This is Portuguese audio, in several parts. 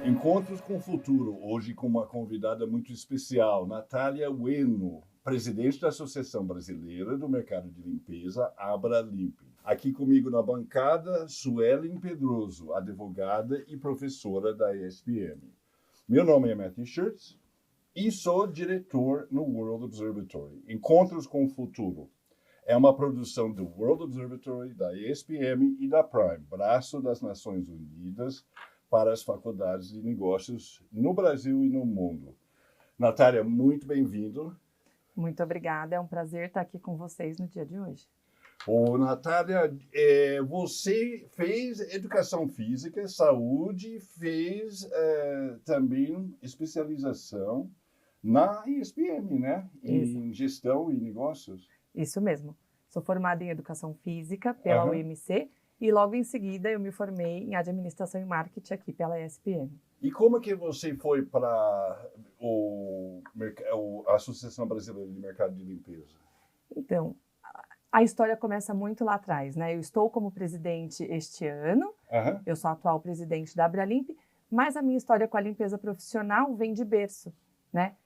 Encontros com o Futuro, hoje com uma convidada muito especial, Natália Ueno, presidente da Associação Brasileira do Mercado de Limpeza, Abralimp. Aqui comigo na bancada, Suelen Pedroso, advogada e professora da ESPM. Meu nome é Matthew Schurtz e sou diretor no World Observatory. Encontros com o Futuro é uma produção do World Observatory, da ESPM e da Prime, braço das Nações Unidas para as faculdades de negócios no Brasil e no mundo. Natália, muito bem-vindo. Muito obrigada, é um prazer estar aqui com vocês no dia de hoje. Natália, você fez educação física, saúde, fez também especialização na ESPM, né? Em gestão e negócios. Isso mesmo. Sou formada em educação física pela UMC e logo em seguida eu me formei em administração e marketing aqui pela ESPM. E como que você foi para a Associação Brasileira de Mercado de Limpeza? Então, a história começa muito lá atrás, né? Eu estou como presidente este ano, eu sou a atual presidente da Abralimp, mas a minha história com a limpeza profissional vem de berço, né?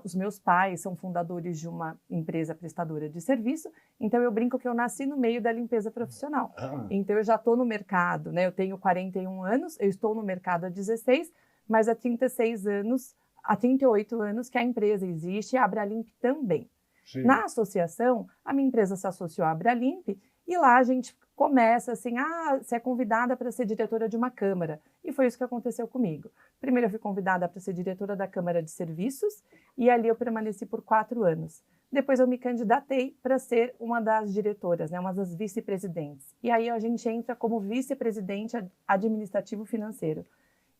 Os meus pais são fundadores de uma empresa prestadora de serviço, então eu brinco que eu nasci no meio da limpeza profissional. Então eu já estou no mercado, né? Eu tenho 41 anos, eu estou no mercado há 16, mas há 36 anos, há 38 anos que a empresa existe e a Abralimp também. Sim. Na associação, a minha empresa se associou à Abralimp e lá a gente começa assim, você é convidada para ser diretora de uma câmara. E foi isso que aconteceu comigo. Primeiro eu fui convidada para ser diretora da Câmara de Serviços e ali eu permaneci por 4 anos. Depois eu me candidatei para ser uma das diretoras, né, uma das vice-presidentes. E aí a gente entra como vice-presidente administrativo financeiro.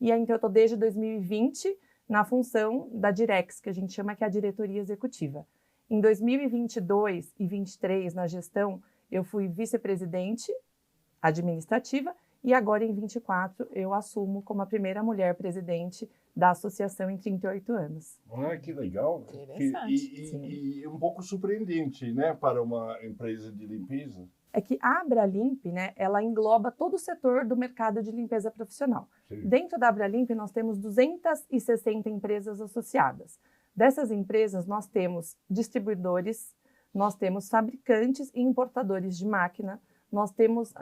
E aí então eu estou desde 2020 na função da Direx, que a gente chama que é a diretoria executiva. Em 2022 e 2023, na gestão, eu fui vice-presidente administrativa e agora, em 24, eu assumo como a primeira mulher presidente da associação em 38 anos. Que legal. Interessante. E um pouco surpreendente, né, para uma empresa de limpeza. É que a Abralimp, né, ela engloba todo o setor do mercado de limpeza profissional. Sim. Dentro da Abralimp, nós temos 260 empresas associadas. Dessas empresas, nós temos distribuidores, nós temos fabricantes e importadores de máquina, nós temos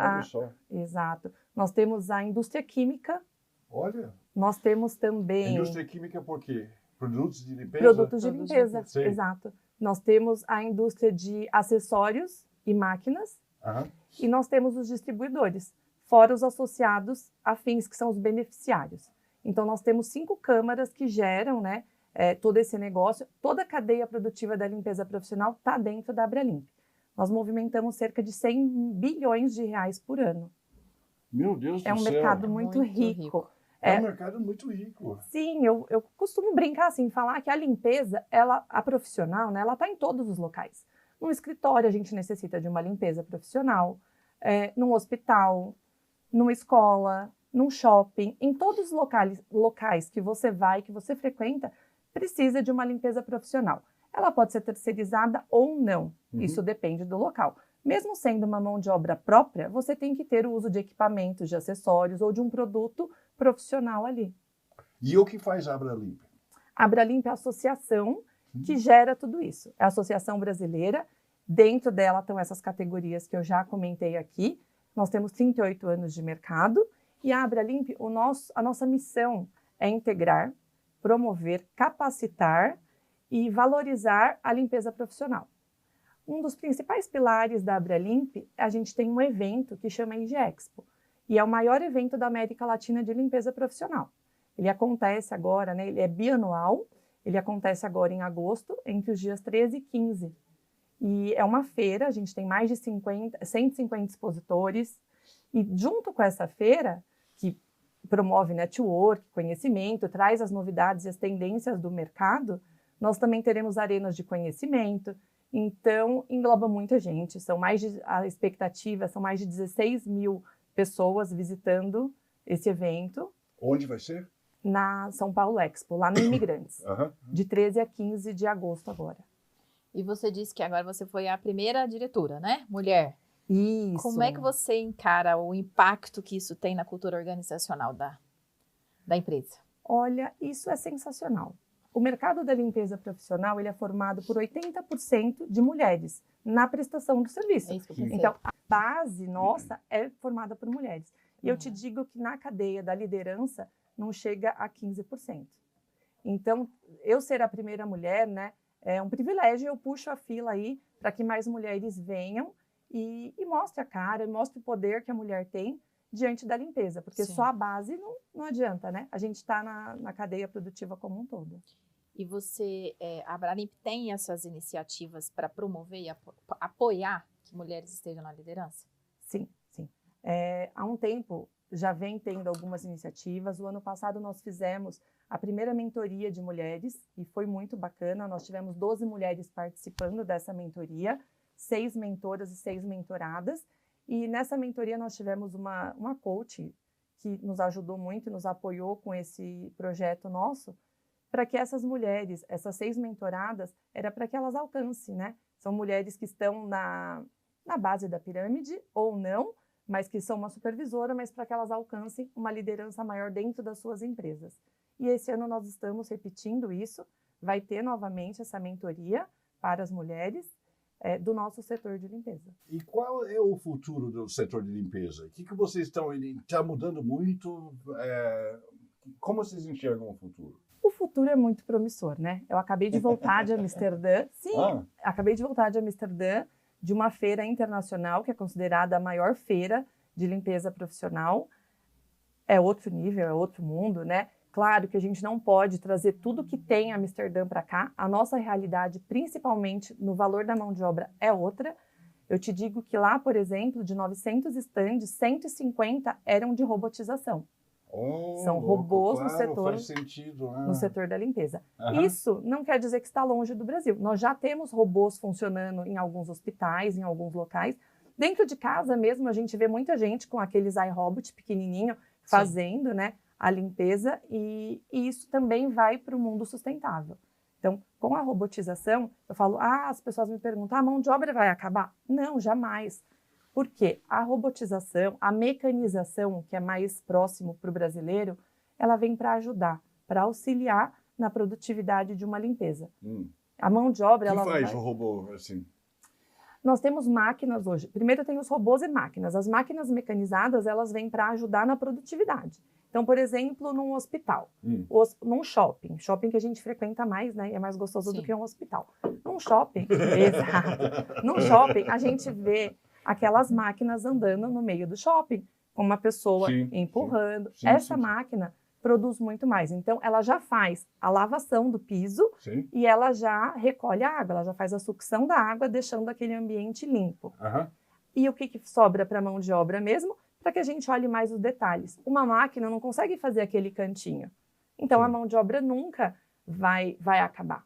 Exato. Nós temos a indústria química. Olha. Nós temos também... A indústria química por quê? Produtos de limpeza? Produtos de limpeza, exato. Nós temos a indústria de acessórios e máquinas. E nós temos os distribuidores, fora os associados afins, que são os beneficiários. Então, nós temos 5 câmaras que geram, né, todo esse negócio. Toda a cadeia produtiva da limpeza profissional está dentro da Abralimp. Nós movimentamos cerca de 100 bilhões de reais por ano. Meu Deus do céu! É um mercado muito rico. É um mercado muito rico. Sim, eu costumo brincar assim, falar que a limpeza, a profissional, né, ela está em todos os locais. No escritório, a gente necessita de uma limpeza profissional, num hospital, numa escola, num shopping, em todos os locais que você vai, que você frequenta, precisa de uma limpeza profissional. Ela pode ser terceirizada ou não, isso depende do local. Mesmo sendo uma mão de obra própria, você tem que ter o uso de equipamentos, de acessórios ou de um produto profissional ali. E o que faz a Abralimp? A Abralimp é a associação que gera tudo isso. É a Associação Brasileira, dentro dela estão essas categorias que eu já comentei aqui. Nós temos 38 anos de mercado e a Abralimp, a nossa missão é integrar, promover, capacitar e valorizar a limpeza profissional. Um dos principais pilares da Abralimp, a gente tem um evento que chama IG Expo, e é o maior evento da América Latina de limpeza profissional. Ele acontece agora, né, ele é bianual, ele acontece agora em agosto, entre os dias 13 e 15. E é uma feira, a gente tem mais de 150 expositores, e junto com essa feira, que promove network, conhecimento, traz as novidades e as tendências do mercado, nós também teremos arenas de conhecimento. Então, engloba muita gente, a expectativa são mais de 16 mil pessoas visitando esse evento. Onde vai ser? Na São Paulo Expo, lá no Imigrantes, de 13 a 15 de agosto agora. E você disse que agora você foi a primeira diretora, né? Mulher. Isso. Como é que você encara o impacto que isso tem na cultura organizacional da empresa? Olha, isso é sensacional. O mercado da limpeza profissional ele é formado por 80% de mulheres na prestação do serviço. É isso que eu pensei. Então, a base nossa é formada por mulheres. E eu te digo que na cadeia da liderança não chega a 15%. Então, eu ser a primeira mulher, né, é um privilégio, eu puxo a fila aí para que mais mulheres venham e mostre a cara, mostre o poder que a mulher tem diante da limpeza, porque Sim. só a base não adianta, né? A gente está na cadeia produtiva como um todo. E você, a Abralimp tem essas iniciativas para promover e apoiar que mulheres estejam na liderança? Sim, sim. Há um tempo já vem tendo algumas iniciativas. O ano passado nós fizemos a primeira mentoria de mulheres e foi muito bacana. Nós tivemos 12 mulheres participando dessa mentoria, 6 mentoras e 6 mentoradas. E nessa mentoria nós tivemos uma coach que nos ajudou muito e nos apoiou com esse projeto nosso, para que essas mulheres, essas 6 mentoradas, era para que elas alcancem, né? São mulheres que estão na base da pirâmide ou não, mas que são uma supervisora, mas para que elas alcancem uma liderança maior dentro das suas empresas. E esse ano nós estamos repetindo isso, vai ter novamente essa mentoria para as mulheres do nosso setor de limpeza. E qual é o futuro do setor de limpeza? O que vocês estão... Está mudando muito? Como vocês enxergam o futuro? O futuro é muito promissor, né? Eu acabei de voltar de Amsterdã. Sim, acabei de voltar de Amsterdã, de uma feira internacional, que é considerada a maior feira de limpeza profissional. É outro nível, é outro mundo, né? Claro que a gente não pode trazer tudo que tem Amsterdã para cá. A nossa realidade, principalmente no valor da mão de obra, é outra. Eu te digo que lá, por exemplo, de 900 estandes, 150 eram de robotização. São robôs claro, no setor, faz sentido, no setor da limpeza. Isso não quer dizer que está longe do Brasil. Nós já temos robôs funcionando em alguns hospitais, em alguns locais. Dentro de casa mesmo, a gente vê muita gente com aqueles iRobot pequenininho fazendo, né, a limpeza, e isso também vai para o mundo sustentável. Então, com a robotização, eu falo, as pessoas me perguntam, a mão de obra vai acabar? Não, jamais. Porque a robotização, a mecanização, que é mais próximo para o brasileiro, ela vem para ajudar, para auxiliar na produtividade de uma limpeza. A mão de obra... O que faz o robô assim? Nós temos máquinas hoje. Primeiro tem os robôs e máquinas. As máquinas mecanizadas, elas vêm para ajudar na produtividade. Então, por exemplo, num hospital, num shopping que a gente frequenta mais, né? É mais gostoso do que um hospital. Num shopping, exato. Num shopping, a gente vê aquelas máquinas andando no meio do shopping, com uma pessoa empurrando. Essa máquina produz muito mais. Então, ela já faz a lavação do piso e ela já recolhe a água, ela já faz a sucção da água, deixando aquele ambiente limpo. E o que sobra para a mão de obra mesmo? Para que a gente olhe mais os detalhes. Uma máquina não consegue fazer aquele cantinho. Então, a mão de obra nunca vai acabar.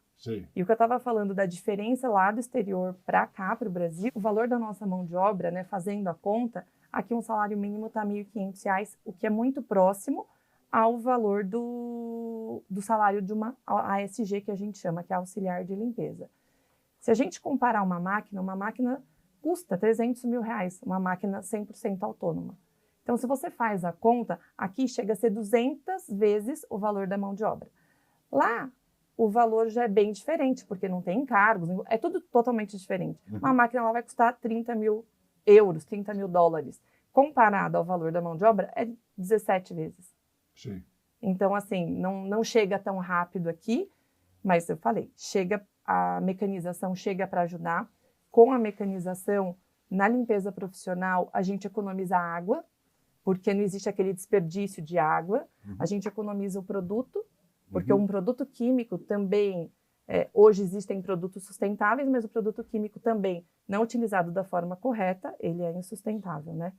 E o que eu estava falando da diferença lá do exterior para cá, para o Brasil, o valor da nossa mão de obra, né, fazendo a conta, aqui um salário mínimo está R$ 1.500, o que é muito próximo ao valor do salário de uma ASG, que a gente chama, que é auxiliar de limpeza. Se a gente comparar uma máquina custa R$300 mil, uma máquina 100% autônoma. Então, se você faz a conta, aqui chega a ser 200 vezes o valor da mão de obra. Lá, o valor já é bem diferente, porque não tem encargos, é tudo totalmente diferente. Uma máquina lá vai custar 30 mil euros, 30 mil dólares. Comparado ao valor da mão de obra, é 17 vezes. Então, assim, não chega tão rápido aqui, mas eu falei, a mecanização chega para ajudar. Com a mecanização, na limpeza profissional, a gente economiza água, porque não existe aquele desperdício de água. A gente economiza o produto, porque um produto químico também, hoje existem produtos sustentáveis, mas o produto químico também, não utilizado da forma correta, ele é insustentável, né?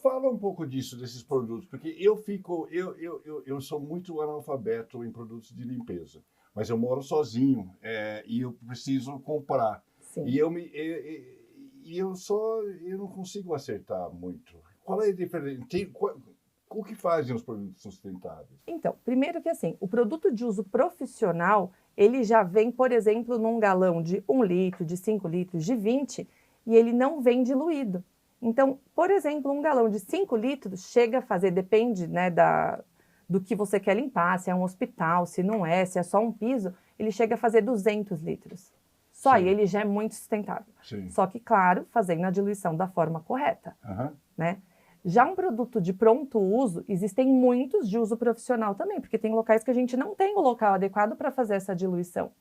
Fala um pouco disso, desses produtos, porque eu sou muito analfabeto em produtos de limpeza, mas eu moro sozinho e eu preciso comprar. E eu não consigo acertar muito. Qual é a diferença? O que fazem os produtos sustentáveis? Então, primeiro que assim, o produto de uso profissional, ele já vem, por exemplo, num galão de 1 litro, de 5 litros, de 20, e ele não vem diluído. Então, por exemplo, um galão de 5 litros chega a fazer, depende, né, do que você quer limpar, se é um hospital, se não é, se é só um piso, ele chega a fazer 200 litros. Só aí ele já é muito sustentável. Sim. Só que, claro, fazendo a diluição da forma correta, né? Já um produto de pronto uso, existem muitos de uso profissional também, porque tem locais que a gente não tem o local adequado para fazer essa diluição.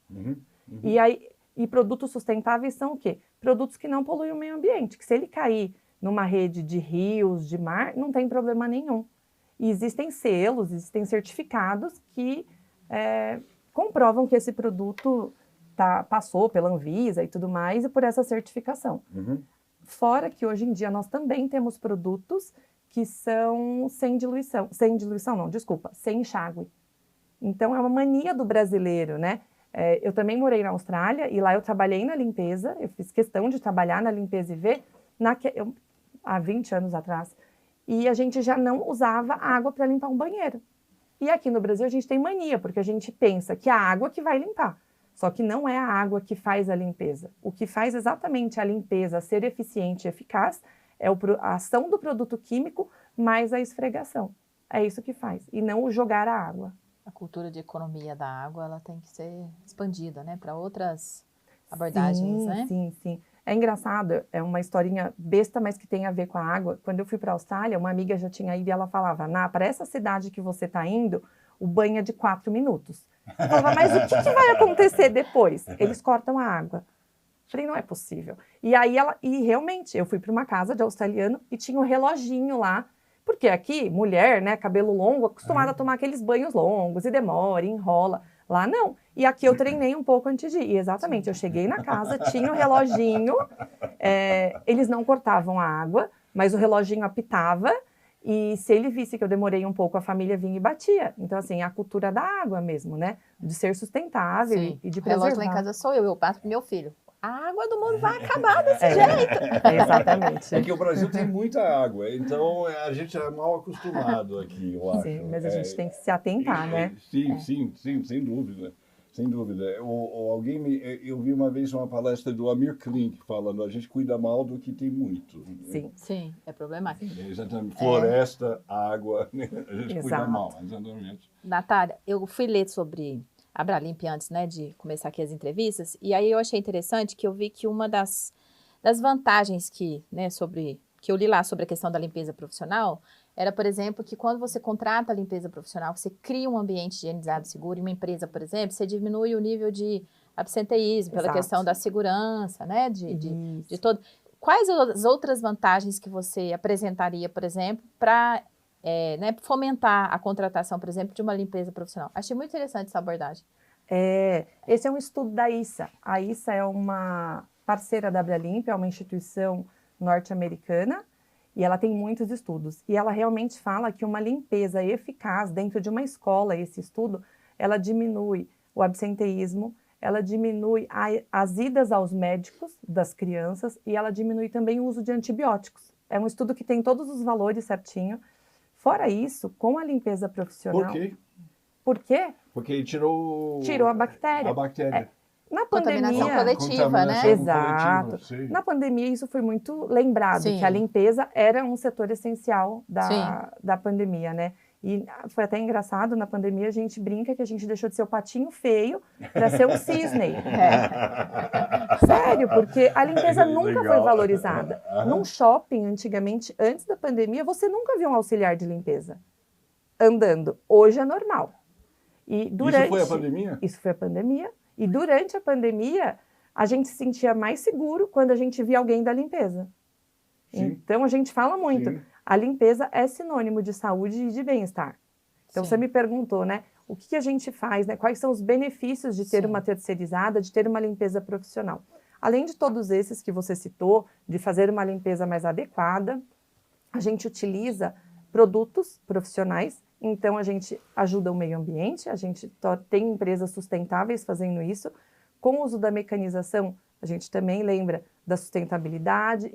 E produtos sustentáveis são o quê? Produtos que não poluem o meio ambiente, que se ele cair numa rede de rios, de mar, não tem problema nenhum. E existem selos, existem certificados que comprovam que esse produto passou pela Anvisa e tudo mais, e por essa certificação. Fora que hoje em dia nós também temos produtos que são sem enxágue. Então é uma mania do brasileiro, né? Eu também morei na Austrália e lá eu trabalhei na limpeza, eu fiz questão de trabalhar na limpeza e ver há 20 anos atrás, e a gente já não usava água para limpar um banheiro. E aqui no Brasil a gente tem mania, porque a gente pensa que é a água que vai limpar. Só que não é a água que faz a limpeza. O que faz exatamente a limpeza ser eficiente e eficaz é a ação do produto químico mais a esfregação. É isso que faz, e não o jogar a água. A cultura de economia da água, ela tem que ser expandida, né, para outras abordagens, né? Sim. É engraçado, é uma historinha besta, mas que tem a ver com a água. Quando eu fui para a Austrália, uma amiga já tinha ido e ela falava, para essa cidade que você está indo, o banho é de 4 minutos. Eu falava, mas o que vai acontecer depois? Eles cortam a água. Eu falei, não é possível. E realmente, eu fui para uma casa de australiano e tinha um reloginho lá, porque aqui, mulher, né, cabelo longo, acostumada a tomar aqueles banhos longos, e demora, e enrola. Lá não. E aqui eu treinei um pouco antes de ir. E exatamente, eu cheguei na casa, tinha o reloginho, eles não cortavam a água, mas o reloginho apitava, e se ele visse que eu demorei um pouco, a família vinha e batia. Então, assim, a cultura da água mesmo, né? De ser sustentável e de preservar. O relógio lá em casa sou eu passo pro meu filho. A água do mundo vai acabar desse jeito. Exatamente. É que o Brasil tem muita água, então a gente é mal acostumado aqui, eu acho. Sim, mas a gente tem que se atentar, né? Sim, sem dúvida. Sem dúvida. Eu vi uma vez uma palestra do Amir Klink falando, a gente cuida mal do que tem muito. Sim, é problemático. Exatamente. Floresta, água, a gente cuida mal, exatamente. Natália, eu fui ler sobre a Abralimp antes, né, de começar aqui as entrevistas, e aí eu achei interessante que eu vi que uma das vantagens que eu li lá sobre a questão da limpeza profissional era, por exemplo, que quando você contrata a limpeza profissional, você cria um ambiente higienizado e seguro, em uma empresa, por exemplo, você diminui o nível de absenteísmo pela questão da segurança, né, de todo. Quais as outras vantagens que você apresentaria, por exemplo, para fomentar a contratação, por exemplo, de uma limpeza profissional? Achei muito interessante essa abordagem. Esse é um estudo da ISA. A ISA é uma parceira da Abralimp, é uma instituição norte-americana, e ela tem muitos estudos. E ela realmente fala que uma limpeza eficaz dentro de uma escola, esse estudo, ela diminui o absenteísmo, ela diminui as idas aos médicos das crianças e ela diminui também o uso de antibióticos. É um estudo que tem todos os valores certinho. Fora isso, com a limpeza profissional... Por quê? Por quê? Porque tirou a bactéria. A bactéria. Na pandemia... Contaminação coletiva, né? Exato. Na pandemia, isso foi muito lembrado, que a limpeza era um setor essencial da pandemia, né? E foi até engraçado, na pandemia a gente brinca que a gente deixou de ser o patinho feio para ser um cisne. Sério, porque a limpeza nunca foi valorizada. Num shopping, antigamente, antes da pandemia, você nunca viu um auxiliar de limpeza andando. Hoje é normal. E isso foi a pandemia? Isso foi a pandemia. E durante a pandemia, a gente se sentia mais seguro quando a gente via alguém da limpeza. Sim. Então, a gente fala muito. Sim. A limpeza é sinônimo de saúde e de bem-estar. Então, você me perguntou, né? O que a gente faz, né? Quais são os benefícios de ter uma terceirizada, de ter uma limpeza profissional? Além de todos esses que você citou, de fazer uma limpeza mais adequada, a gente utiliza produtos profissionais. Então, a gente ajuda o meio ambiente, a gente tem empresas sustentáveis fazendo isso. Com o uso da mecanização, a gente também lembra da sustentabilidade.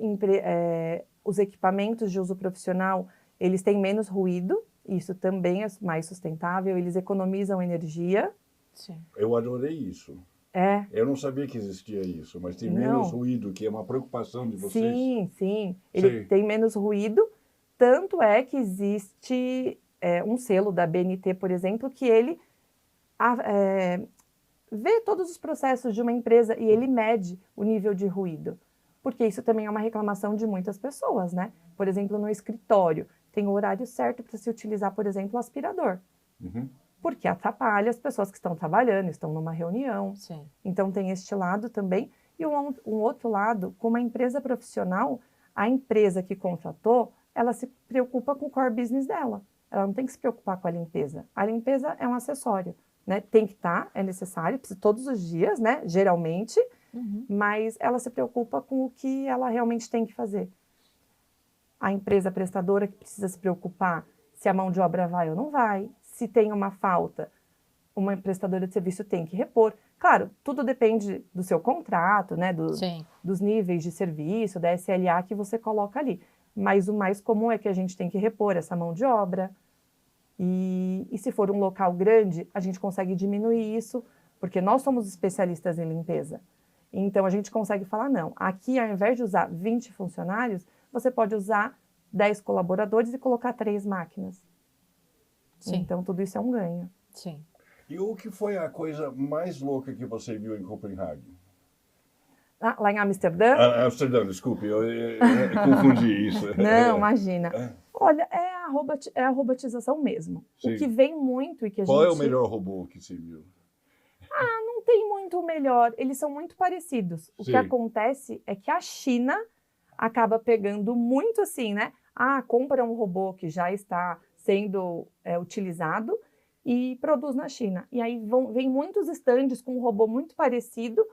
Os equipamentos de uso profissional, eles têm menos ruído, isso também é mais sustentável, eles economizam energia. Sim. Eu adorei isso. Eu não sabia que existia isso, mas tem menos ruído, que é uma preocupação de vocês. Sim. Ele tem menos ruído, tanto é que existe um selo da BNT, por exemplo, que ele vê todos os processos de uma empresa e ele mede o nível de ruído. Porque isso também é uma reclamação de muitas pessoas, né? Por exemplo, no escritório, tem o horário certo para se utilizar, por exemplo, o aspirador. Uhum. Porque atrapalha as pessoas que estão trabalhando, estão numa reunião. Sim. Então, tem este lado também. E um outro lado, como uma empresa profissional, a empresa que contratou, ela se preocupa com o core business dela. Ela não tem que se preocupar com a limpeza. A limpeza é um acessório, né? Tem que estar, é necessário, precisa todos os dias, né? Geralmente, mas ela se preocupa com o que ela realmente tem que fazer. A empresa prestadora que precisa se preocupar se a mão de obra vai ou não vai, se tem uma falta, uma prestadora de serviço tem que repor. Claro, tudo depende do seu contrato, né? Dos níveis de serviço, da SLA que você coloca ali. Mas o mais comum é que a gente tem que repor essa mão de obra. E se for um local grande, a gente consegue diminuir isso, porque nós somos especialistas em limpeza. Então, a gente consegue falar, não, aqui ao invés de usar 20 funcionários, você pode usar 10 colaboradores e colocar 3 máquinas. Sim. Então, tudo isso é um ganho. Sim. E o que foi a coisa mais louca que você viu em Copenhague? Lá em Amsterdã? Amsterdã, desculpe, eu confundi isso. Não, imagina. Olha, é a robotização mesmo. Sim. O que vem muito e que a gente... Qual é o melhor robô que você viu? Não tem muito o melhor. Eles são muito parecidos. O que acontece é que a China acaba pegando muito assim, né? Compra um robô que já está sendo utilizado e produz na China. E aí vem muitos estandes com um robô muito parecido,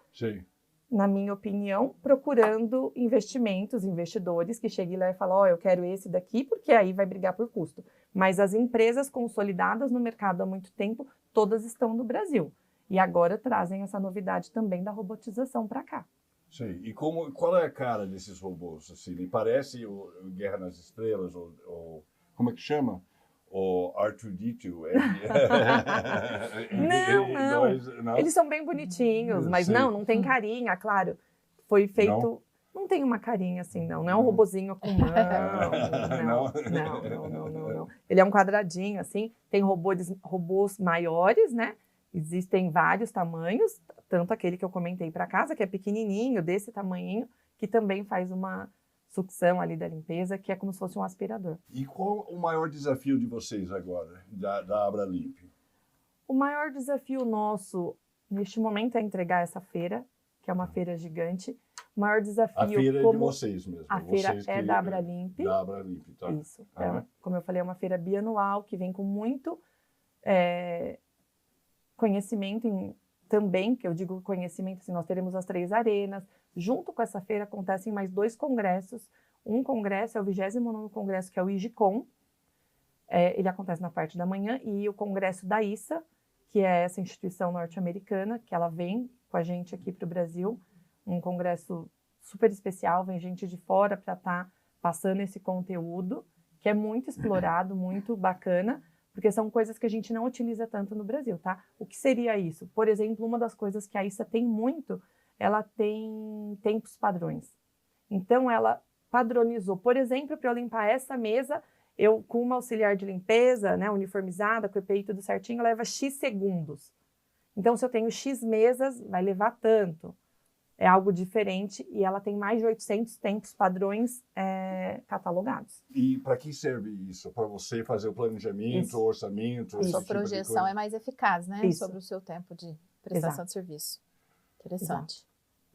na minha opinião, procurando investidores que cheguem lá e falam, eu quero esse daqui, porque aí vai brigar por custo. Mas as empresas consolidadas no mercado há muito tempo, todas estão no Brasil. E agora trazem essa novidade também da robotização para cá. Sim. E qual é a cara desses robôs? Assim, parece o Guerra nas Estrelas, ou como é que chama? O R2-D2. Não. Eles são bem bonitinhos, mas não tem carinha, claro. Foi feito... Não tem uma carinha assim, não é um robozinho com mão. Não. Ele é um quadradinho, assim. Tem robôs maiores, né? Existem vários tamanhos, tanto aquele que eu comentei para casa, que é pequenininho, desse tamanhinho, que também faz uma sucção ali da limpeza, que é como se fosse um aspirador. E qual o maior desafio de vocês agora, da Abralimp? O maior desafio nosso, neste momento, é entregar essa feira, que é uma feira gigante. O maior desafio... A feira é de vocês mesmo. A feira é da Abralimp. Da Abralimp, tá. Isso. Como eu falei, é uma feira bianual, que vem com muito... conhecimento também, que eu digo conhecimento, assim, nós teremos as 3 arenas. Junto com essa feira acontecem mais 2 congressos. Um congresso é o 29º congresso, que é o IGCOM. Ele acontece na parte da manhã. E o congresso da ISA, que é essa instituição norte-americana, que ela vem com a gente aqui para o Brasil. Um congresso super especial, vem gente de fora para estar passando esse conteúdo, que é muito explorado, muito bacana, porque são coisas que a gente não utiliza tanto no Brasil, tá? O que seria isso? Por exemplo, uma das coisas que a ISA tem muito, ela tem tempos padrões. Então, ela padronizou, por exemplo, para eu limpar essa mesa, eu com uma auxiliar de limpeza, né, uniformizada, com o EPI tudo certinho, leva X segundos. Então, se eu tenho X mesas, vai levar tanto. É algo diferente e ela tem mais de 800 tempos padrões catalogados. E para que serve isso? Para você fazer o planejamento, o orçamento? A sua projeção é mais eficaz, né? Isso. Sobre o seu tempo de prestação de serviço. Interessante. Exato.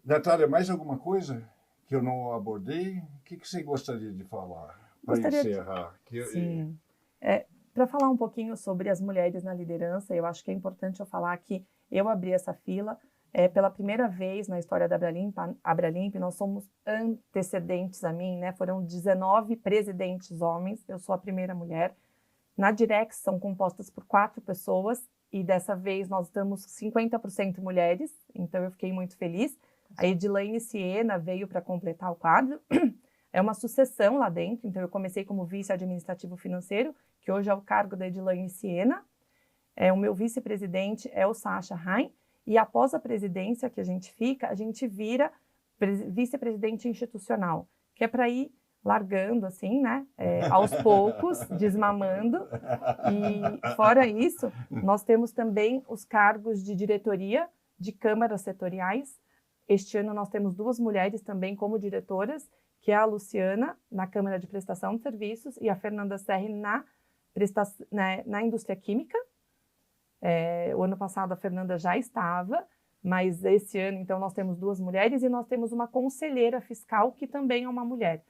Natália, mais alguma coisa que eu não abordei? O que você gostaria de falar para encerrar? Sim. Para falar um pouquinho sobre as mulheres na liderança, eu acho que é importante eu falar que eu abri essa fila. Pela primeira vez na história da Abralimp, nós somos antecedentes a mim, né? Foram 19 presidentes homens, eu sou a primeira mulher. Na Direx são compostas por 4 pessoas e dessa vez nós estamos 50% mulheres, então eu fiquei muito feliz. A Edilane Siena veio para completar o quadro. É uma sucessão lá dentro, então eu comecei como vice-administrativo financeiro, que hoje é o cargo da Edilane Siena. O meu vice-presidente é o Sacha Hein. E após a presidência que a gente fica, a gente vira vice-presidente institucional, que é para ir largando, assim, né? Aos poucos, desmamando. E, fora isso, nós temos também os cargos de diretoria de câmaras setoriais. Este ano nós temos 2 mulheres também como diretoras, que é a Luciana, na Câmara de Prestação de Serviços, e a Fernanda Serri na indústria química. O ano passado a Fernanda já estava, mas esse ano, então, nós temos 2 mulheres e nós temos uma conselheira fiscal, que também é uma mulher.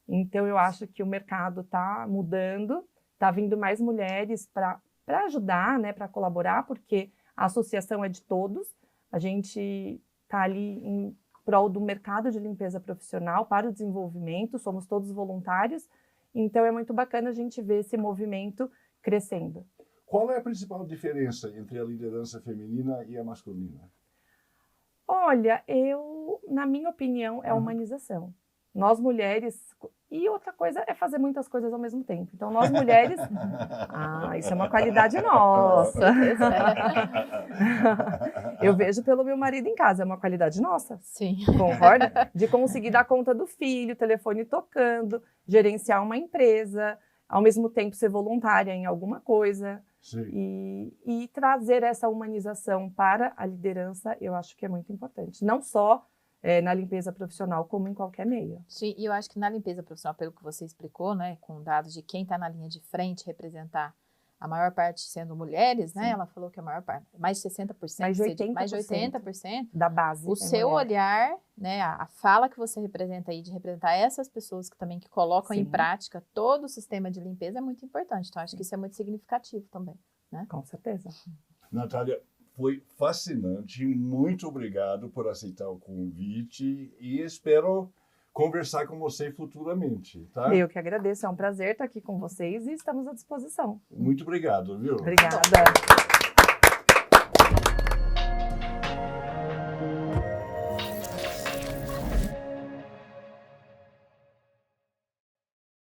Então, eu acho que o mercado está mudando, está vindo mais mulheres para ajudar, né, para colaborar, porque a associação é de todos, a gente está ali em prol do mercado de limpeza profissional para o desenvolvimento, somos todos voluntários, então é muito bacana a gente ver esse movimento crescendo. Qual é a principal diferença entre a liderança feminina e a masculina? Olha, na minha opinião, é a humanização. Nós mulheres, e outra coisa é fazer muitas coisas ao mesmo tempo. Então, nós mulheres, isso é uma qualidade nossa. Eu vejo pelo meu marido em casa, é uma qualidade nossa. Sim. Concorda? De conseguir dar conta do filho, telefone tocando, gerenciar uma empresa, ao mesmo tempo ser voluntária em alguma coisa. E trazer essa humanização para a liderança, eu acho que é muito importante. Não só na limpeza profissional, como em qualquer meio. Sim, e eu acho que na limpeza profissional, pelo que você explicou, né, com dados de quem está na linha de frente representar a maior parte sendo mulheres, né? Sim. Ela falou que a maior parte, mais de 60%, mais de 80% da base. O seu olhar, né, a fala que você representa aí, de representar essas pessoas que também colocam Sim. em prática todo o sistema de limpeza é muito importante. Então, acho que isso é muito significativo também, né? Com certeza. Natália, foi fascinante. Muito obrigado por aceitar o convite e espero conversar com você futuramente, tá? Eu que agradeço, é um prazer estar aqui com vocês e estamos à disposição. Muito obrigado, viu? Obrigada.